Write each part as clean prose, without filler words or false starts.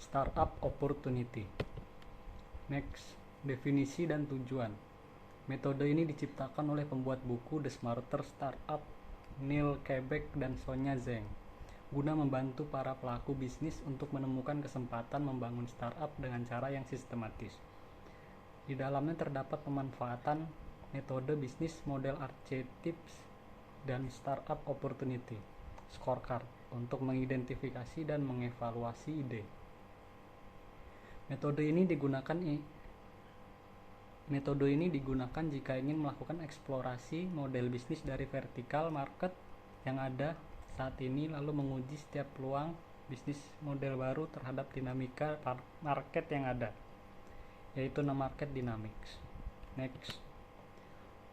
Startup opportunity. Next, definisi dan tujuan. Metode ini diciptakan oleh pembuat buku The Smarter Startup, Neil Quebec dan Sonia Zheng, guna membantu para pelaku bisnis untuk menemukan kesempatan membangun startup dengan cara yang sistematis. Di dalamnya terdapat pemanfaatan metode bisnis model archetypes dan startup opportunity scorecard untuk mengidentifikasi dan mengevaluasi ide. Metode ini digunakan jika ingin melakukan eksplorasi model bisnis dari vertikal market yang ada saat ini, lalu menguji setiap peluang bisnis model baru terhadap dinamika market yang ada, yaitu market dynamics. Next,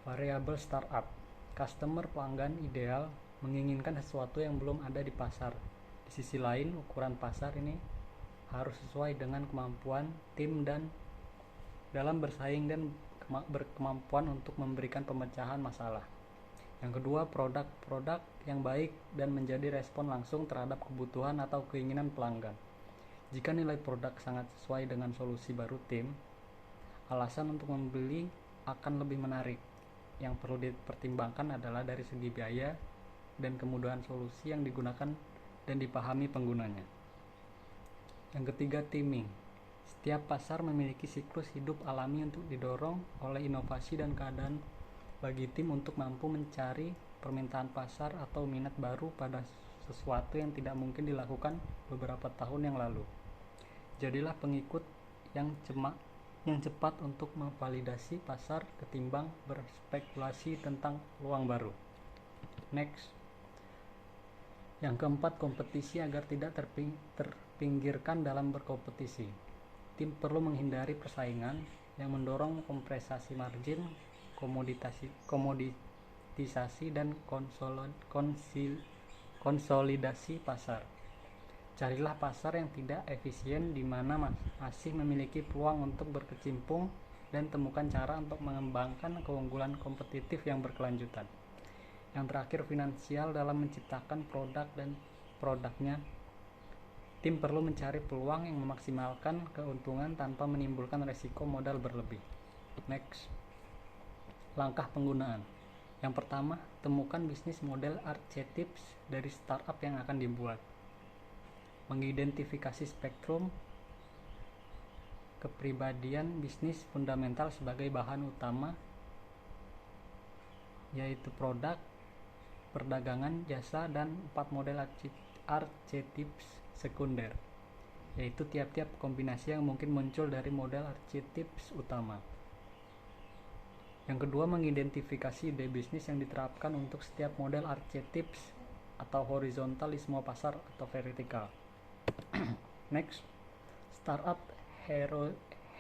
variable startup. Customer pelanggan ideal menginginkan sesuatu yang belum ada di pasar. Di sisi lain, ukuran pasar ini harus sesuai dengan kemampuan tim dan dalam bersaing dan berkemampuan untuk memberikan pemecahan masalah. Yang kedua, produk yang baik dan menjadi respon langsung terhadap kebutuhan atau keinginan pelanggan. Jika nilai produk sangat sesuai dengan solusi baru tim, alasan untuk membeli akan lebih menarik. Yang perlu dipertimbangkan adalah dari segi biaya dan kemudahan solusi yang digunakan dan dipahami penggunanya. Yang ketiga, teaming. Setiap pasar memiliki siklus hidup alami untuk didorong oleh inovasi dan keadaan bagi tim untuk mampu mencari permintaan pasar atau minat baru pada sesuatu yang tidak mungkin dilakukan beberapa tahun yang lalu. Jadilah pengikut yang cepat untuk memvalidasi pasar ketimbang berspekulasi tentang peluang baru. Next, yang keempat, kompetisi agar tidak terpinggirkan dalam berkompetisi. Tim perlu menghindari persaingan yang mendorong kompresasi margin, komoditisasi dan konsolidasi pasar. Carilah pasar yang tidak efisien di mana masih memiliki peluang untuk berkecimpung dan temukan cara untuk mengembangkan keunggulan kompetitif yang berkelanjutan. Yang terakhir, finansial. Dalam menciptakan produk dan produknya, tim perlu mencari peluang yang memaksimalkan keuntungan tanpa menimbulkan resiko modal berlebih. Next, langkah penggunaan. Yang pertama, temukan bisnis model archetypes dari startup yang akan dibuat. Mengidentifikasi spektrum kepribadian bisnis fundamental sebagai bahan utama, yaitu produk, perdagangan, jasa, dan 4 model archetypes sekunder, yaitu tiap-tiap kombinasi yang mungkin muncul dari model archetypes utama. Yang kedua, mengidentifikasi ide bisnis yang diterapkan untuk setiap model archetypes atau horizontal di semua pasar atau vertikal. Next, startup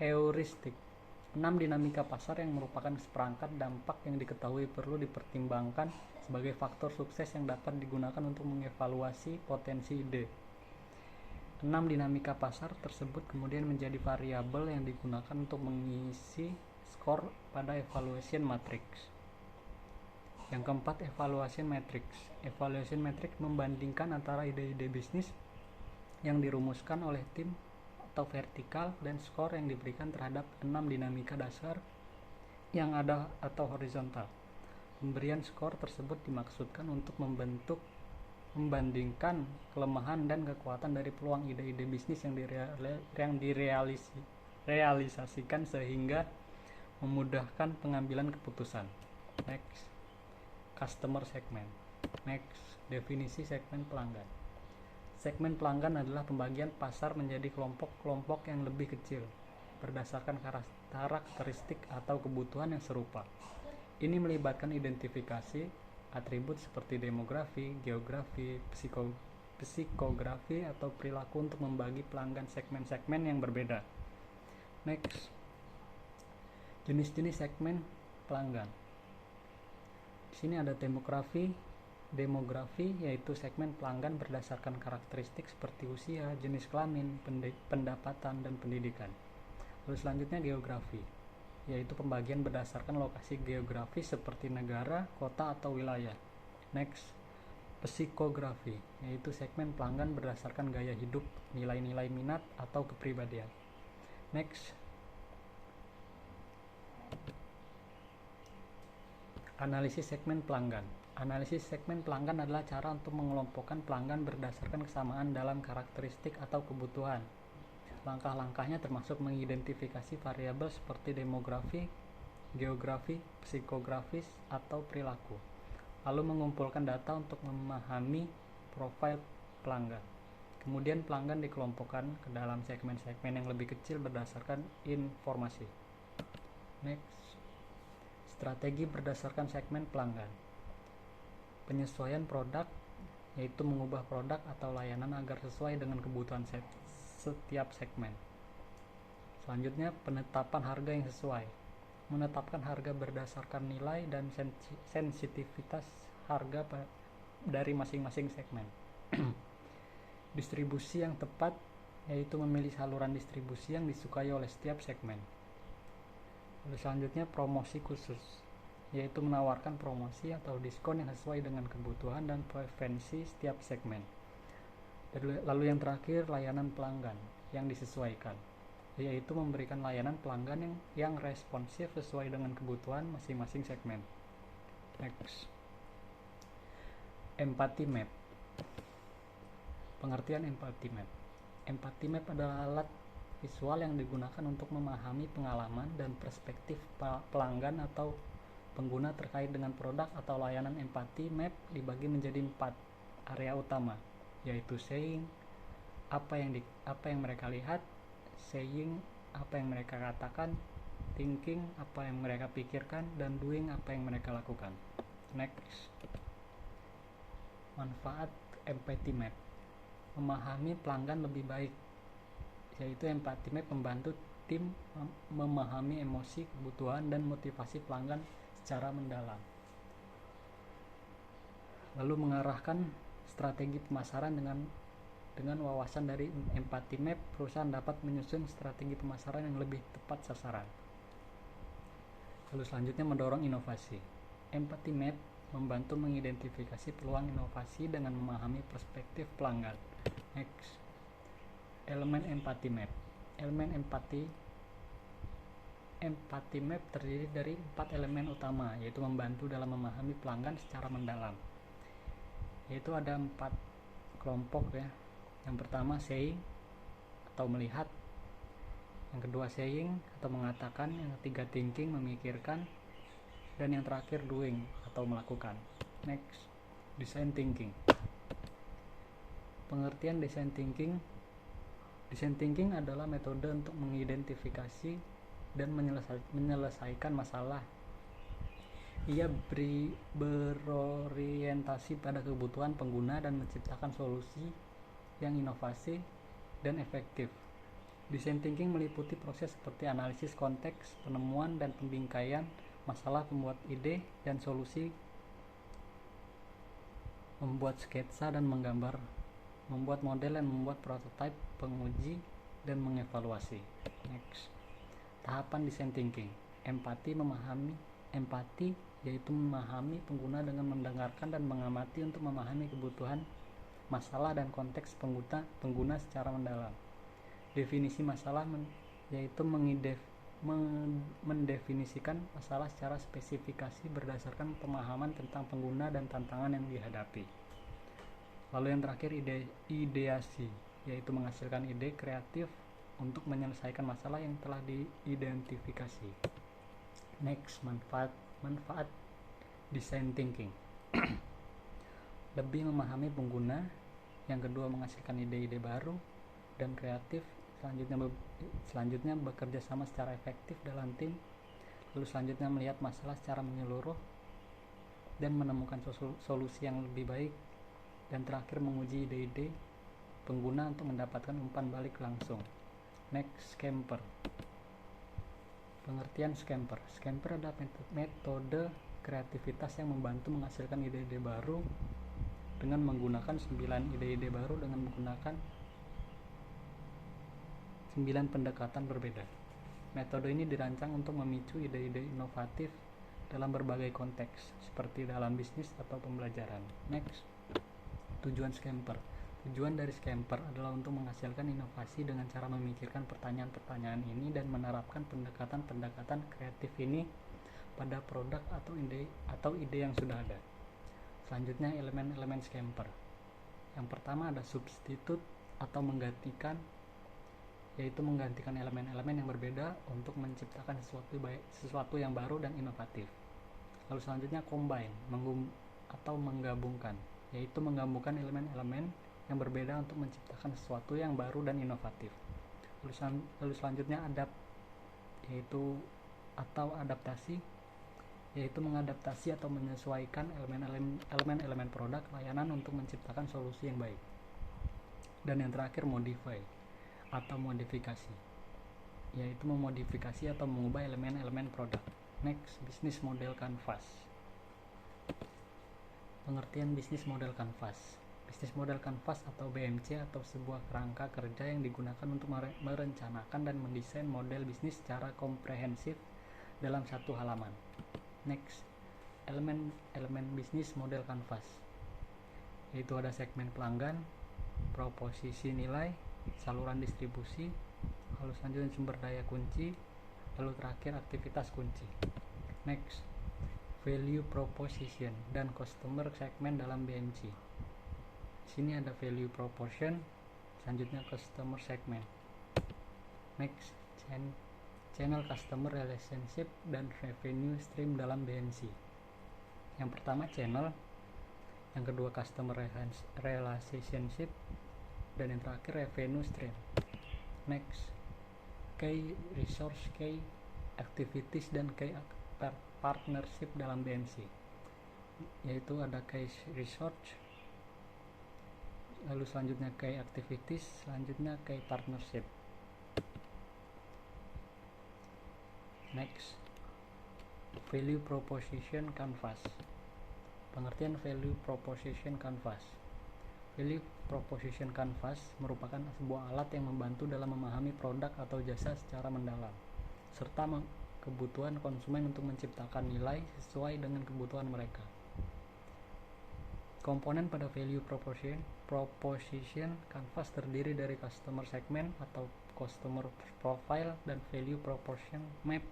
heuristik. 6 dinamika pasar yang merupakan seperangkat dampak yang diketahui perlu dipertimbangkan sebagai faktor sukses yang dapat digunakan untuk mengevaluasi potensi ide. 6 dinamika pasar tersebut kemudian menjadi variabel yang digunakan untuk mengisi skor pada evaluation matrix. Yang keempat, evaluation matrix. Evaluation matrix membandingkan antara ide-ide bisnis yang dirumuskan oleh tim atau vertikal dan skor yang diberikan terhadap 6 dinamika dasar yang ada atau horizontal. Pemberian skor tersebut dimaksudkan untuk membandingkan kelemahan dan kekuatan dari peluang ide-ide bisnis yang direalisasikan sehingga memudahkan pengambilan keputusan. Next, customer segment. Next, definisi segmen pelanggan. Segmen pelanggan adalah pembagian pasar menjadi kelompok-kelompok yang lebih kecil berdasarkan karakteristik atau kebutuhan yang serupa. Ini melibatkan identifikasi atribut seperti demografi, geografi, psikografi, atau perilaku untuk membagi pelanggan segmen-segmen yang berbeda. Next, jenis-jenis segmen pelanggan. Di sini ada demografi, yaitu segmen pelanggan berdasarkan karakteristik seperti usia, jenis kelamin, pendapatan, dan pendidikan. Lalu selanjutnya geografi, yaitu pembagian berdasarkan lokasi geografis seperti negara, kota, atau wilayah. Next, Psikografi, yaitu segmen pelanggan berdasarkan gaya hidup, nilai-nilai minat, atau kepribadian. Next, analisis segmen pelanggan. Analisis segmen pelanggan adalah cara untuk mengelompokkan pelanggan berdasarkan kesamaan dalam karakteristik atau kebutuhan. Langkah-langkahnya termasuk mengidentifikasi variabel seperti demografi, geografi, psikografis, atau perilaku, lalu mengumpulkan data untuk memahami profil pelanggan. Kemudian pelanggan dikelompokkan ke dalam segmen-segmen yang lebih kecil berdasarkan informasi. Next, strategi berdasarkan segmen pelanggan. Penyesuaian produk, yaitu mengubah produk atau layanan agar sesuai dengan kebutuhan setiap segmen. Selanjutnya, penetapan harga yang sesuai. Menetapkan harga berdasarkan nilai dan sensitivitas harga dari masing-masing segmen. Distribusi yang tepat, yaitu memilih saluran distribusi yang disukai oleh setiap segmen. Lalu selanjutnya, promosi khusus, yaitu menawarkan promosi atau diskon yang sesuai dengan kebutuhan dan preferensi setiap segmen. Lalu yang terakhir, layanan pelanggan yang disesuaikan, yaitu memberikan layanan pelanggan yang responsif sesuai dengan kebutuhan masing-masing segmen. Next, empathy map. Pengertian empathy map. Empathy map adalah alat visual yang digunakan untuk memahami pengalaman dan perspektif pelanggan atau pengguna terkait dengan produk atau layanan. Empathy map dibagi menjadi 4 area utama, yaitu saying, apa yang mereka lihat, saying, apa yang mereka katakan, thinking, apa yang mereka pikirkan, dan doing, apa yang mereka lakukan. Next, manfaat empathy map. Memahami pelanggan lebih baik, yaitu empathy map membantu tim memahami emosi, kebutuhan, dan motivasi pelanggan secara mendalam. Lalu mengarahkan strategi pemasaran dengan wawasan dari empathy map, perusahaan dapat menyusun strategi pemasaran yang lebih tepat sasaran. Lalu selanjutnya, mendorong inovasi. Empathy map membantu mengidentifikasi peluang inovasi dengan memahami perspektif pelanggan. Next, elemen empathy map. Elemen empathy map terdiri dari 4 elemen utama, yaitu membantu dalam memahami pelanggan secara mendalam. Yaitu ada 4 kelompok ya. Yang pertama, saying atau melihat. Yang kedua, saying atau mengatakan. Yang ketiga, thinking, memikirkan. Dan yang terakhir, doing atau melakukan. Next, design thinking. Pengertian design thinking. Design thinking adalah metode untuk mengidentifikasi dan menyelesaikan masalah. Ia berorientasi pada kebutuhan pengguna dan menciptakan solusi yang inovasi dan efektif. Design thinking meliputi proses seperti analisis konteks, penemuan dan pembingkaian masalah, pembuat ide dan solusi, membuat sketsa dan menggambar, membuat model dan membuat prototipe, penguji, dan mengevaluasi. Next, tahapan design thinking. Empati yaitu memahami pengguna dengan mendengarkan dan mengamati untuk memahami kebutuhan, masalah, dan konteks pengguna secara mendalam. Definisi masalah yaitu mendefinisikan masalah secara spesifikasi berdasarkan pemahaman tentang pengguna dan tantangan yang dihadapi. Lalu yang terakhir, ideasi, yaitu menghasilkan ide kreatif untuk menyelesaikan masalah yang telah diidentifikasi. Next, manfaat design thinking. Lebih memahami pengguna. Yang kedua, menghasilkan ide-ide baru dan kreatif. Selanjutnya bekerja sama secara efektif dalam tim. Lalu selanjutnya melihat masalah secara menyeluruh dan menemukan solusi yang lebih baik. Dan terakhir, menguji ide-ide pengguna untuk mendapatkan umpan balik langsung. Next, scamper. Pengertian scamper. Scamper adalah metode kreativitas yang membantu menghasilkan ide-ide baru dengan menggunakan 9 ide-ide baru dengan menggunakan 9 pendekatan berbeda. Metode ini dirancang untuk memicu ide-ide inovatif dalam berbagai konteks, seperti dalam bisnis atau pembelajaran. Next, Tujuan scamper. Tujuan dari scamper adalah untuk menghasilkan inovasi dengan cara memikirkan pertanyaan-pertanyaan ini dan menerapkan pendekatan-pendekatan kreatif ini pada produk atau ide yang sudah ada. Selanjutnya, elemen-elemen scamper. Yang pertama ada substitute atau menggantikan, yaitu menggantikan elemen-elemen yang berbeda untuk menciptakan sesuatu yang baru dan inovatif. Lalu selanjutnya combine atau menggabungkan, yaitu menggabungkan elemen-elemen yang berbeda untuk menciptakan sesuatu yang baru dan inovatif. Lalu selanjutnya adaptasi, yaitu mengadaptasi atau menyesuaikan elemen-elemen produk layanan untuk menciptakan solusi yang baik. Dan yang terakhir modify atau modifikasi, yaitu memodifikasi atau mengubah elemen-elemen produk. Next, business model canvas. Pengertian bisnis model canvas. Bisnis model canvas atau BMC atau sebuah kerangka kerja yang digunakan untuk merencanakan dan mendesain model bisnis secara komprehensif dalam satu halaman. Next, elemen bisnis model canvas, yaitu ada segmen pelanggan, proposisi nilai, saluran distribusi, lalu selanjutnya sumber daya kunci, lalu terakhir aktivitas kunci. Next, value proposition dan customer segment dalam BMC. Sini ada value proposition, selanjutnya customer segment. Next, channel customer relationship dan revenue stream dalam BMC. Yang pertama channel, yang kedua customer relationship, dan yang terakhir revenue stream. Next, key resource, key activities, dan key partnership dalam BMC, yaitu ada key research, lalu selanjutnya key activities, selanjutnya key partnership. Next, value proposition canvas. Pengertian value proposition canvas. Value proposition canvas merupakan sebuah alat yang membantu dalam memahami produk atau jasa secara mendalam, serta kebutuhan konsumen untuk menciptakan nilai sesuai dengan kebutuhan mereka. Komponen pada value proposition canvas terdiri dari customer segment atau customer profile dan value proposition map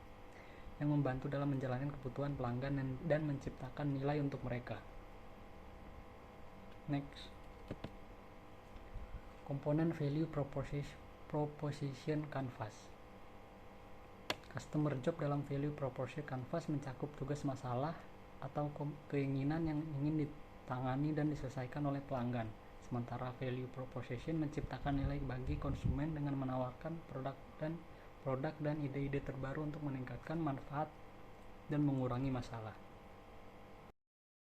yang membantu dalam menjalankan kebutuhan pelanggan dan menciptakan nilai untuk mereka. Next, komponen value proposition canvas. Customer job dalam value proposition canvas mencakup tugas masalah atau keinginan yang ingin ditangani dan diselesaikan oleh pelanggan. Sementara value proposition menciptakan nilai bagi konsumen dengan menawarkan produk dan ide-ide terbaru untuk meningkatkan manfaat dan mengurangi masalah.